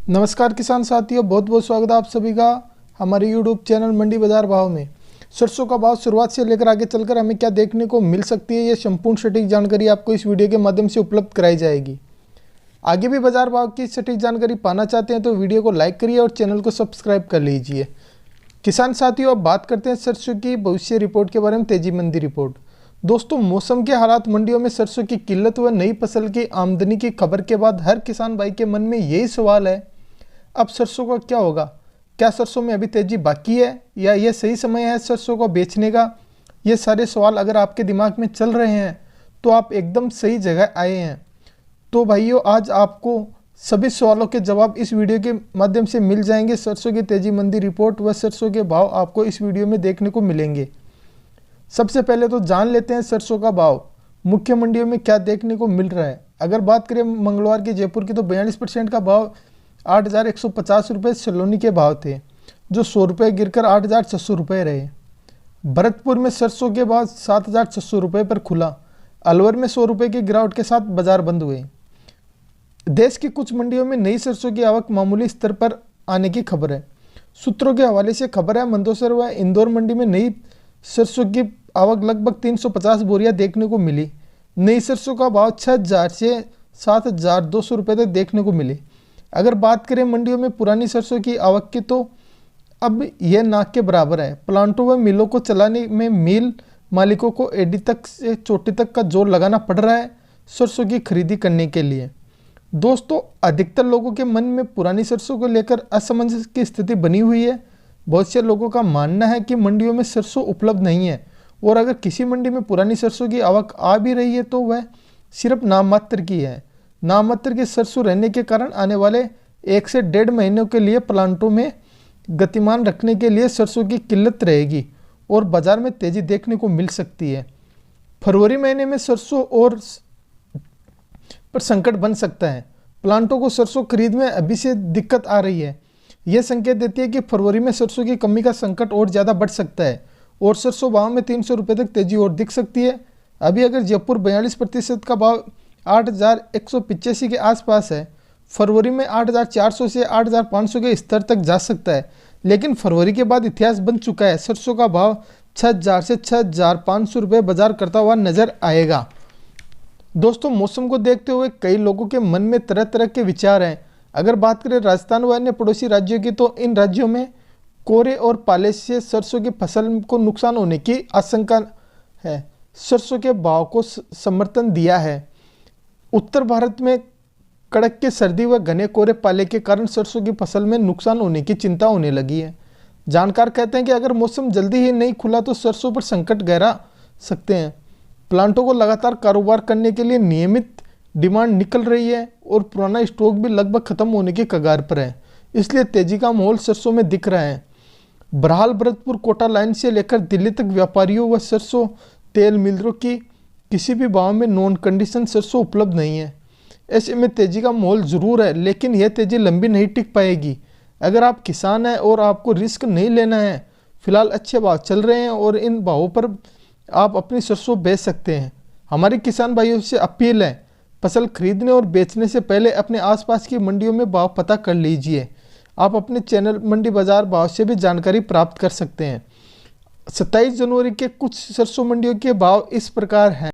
नमस्कार किसान साथियों, बहुत बहुत स्वागत है आप सभी का हमारे यूट्यूब चैनल मंडी बाजार भाव में। सरसों का भाव शुरुआत से लेकर आगे चलकर हमें क्या देखने को मिल सकती है, ये संपूर्ण सटीक जानकारी आपको इस वीडियो के माध्यम से उपलब्ध कराई जाएगी। आगे भी बाजार भाव की सटीक जानकारी पाना चाहते हैं तो वीडियो को लाइक करिए और चैनल को सब्सक्राइब कर लीजिए। किसान साथियों, अब बात करते हैं सरसों की भविष्य रिपोर्ट के बारे में, तेजी मंदी रिपोर्ट। दोस्तों, मौसम के हालात, मंडियों में सरसों की किल्लत व नई फसल की आमदनी की खबर के बाद हर किसान भाई के मन में यही सवाल है, अब सरसों का क्या होगा? क्या सरसों में अभी तेजी बाकी है या यह सही समय है सरसों को बेचने का? ये सारे सवाल अगर आपके दिमाग में चल रहे हैं तो आप एकदम सही जगह आए हैं। तो भाइयों, आज आपको सभी सवालों के जवाब इस वीडियो के माध्यम से मिल जाएंगे। सरसों की तेजी मंदी रिपोर्ट व सरसों के भाव आपको इस वीडियो में देखने को मिलेंगे। सबसे पहले तो जान लेते हैं सरसों का भाव मुख्य मंडियों में क्या देखने को मिल रहा है। अगर बात करें मंगलवार की जयपुर की, तो 42% का भाव 8,150 रुपये सलोनी के भाव थे, जो 100 रुपये गिरकर 8,600 रुपये रहे। भरतपुर में सरसों के भाव 7,600 रुपये पर खुला। अलवर में 100 रुपये की गिरावट के साथ बाजार बंद हुए। देश की कुछ मंडियों में नई सरसों की आवक मामूली स्तर पर आने की खबर है। सूत्रों के हवाले से खबर है, मंदसौर व इंदौर मंडी में नई सरसों की आवक लगभग 350 बोरियां देखने को मिली। नई सरसों का भाव 6,000 से 7,200 रुपये तक देखने को मिले। अगर बात करें मंडियों में पुरानी सरसों की आवक की, तो अब यह नाक के बराबर है। प्लांटों व मिलों को चलाने में मिल मालिकों को एडी तक से चोटी तक का जोर लगाना पड़ रहा है सरसों की खरीदी करने के लिए। दोस्तों, अधिकतर लोगों के मन में पुरानी सरसों को लेकर असमंजस की स्थिति बनी हुई है। बहुत से लोगों का मानना है कि मंडियों में सरसों उपलब्ध नहीं है, और अगर किसी मंडी में पुरानी सरसों की आवक आ भी रही है तो वह सिर्फ नाम मात्र की है। नाम मात्र के सरसों रहने के कारण आने वाले 1 से 1.5 महीनों के लिए प्लांटों में गतिमान रखने के लिए सरसों की किल्लत रहेगी और बाजार में तेजी देखने को मिल सकती है। फरवरी महीने में सरसों और पर संकट बन सकता है। प्लांटों को सरसों खरीद में अभी से दिक्कत आ रही है। यह संकेत देती है कि फरवरी में सरसों की कमी का संकट और ज़्यादा बढ़ सकता है और सरसों भाव में 300 रुपये तक तेजी और दिख सकती है। अभी अगर जयपुर 42% का भाव 8,185 के आसपास है, फरवरी में 8,400 से 8,500 के स्तर तक जा सकता है। लेकिन फरवरी के बाद इतिहास बन चुका है। सरसों का भाव 6,000 से 6,500 रुपये बाजार करता हुआ नजर आएगा। दोस्तों, मौसम को देखते हुए कई लोगों के मन में तरह तरह के विचार हैं। अगर बात करें राजस्थान व अन्य पड़ोसी राज्यों की, तो इन राज्यों में कोहरे और पाले से सरसों की फसल को नुकसान होने की आशंका है। सरसों के भाव को समर्थन दिया है। उत्तर भारत में कड़क के सर्दी व घने कोहरे पाले के कारण सरसों की फसल में नुकसान होने की चिंता होने लगी है। जानकार कहते हैं कि अगर मौसम जल्दी ही नहीं खुला तो सरसों पर संकट गहरा सकते हैं। प्लांटों को लगातार कारोबार करने के लिए नियमित डिमांड निकल रही है और पुराना स्टॉक भी लगभग खत्म होने की कगार पर है, इसलिए तेजी का माहौल सरसों में दिख रहा है। बहरहाल, भरतपुर कोटा लाइन से लेकर दिल्ली तक व्यापारियों व सरसों तेल मिलरों की किसी भी भाव में नॉन कंडीशन सरसों उपलब्ध नहीं है। ऐसे में तेजी का माहौल जरूर है, लेकिन यह तेजी लंबी नहीं टिक पाएगी। अगर आप किसान हैं और आपको रिस्क नहीं लेना है, फिलहाल अच्छे भाव चल रहे हैं और इन भावों पर आप अपनी सरसों बेच सकते हैं। हमारे किसान भाइयों से अपील है, फसल खरीदने और बेचने से पहले अपने आसपास की मंडियों में भाव पता कर लीजिए। आप अपने चैनल मंडी बाजार भाव से भी जानकारी प्राप्त कर सकते हैं। 27 जनवरी के कुछ सरसों मंडियों के भाव इस प्रकार हैं।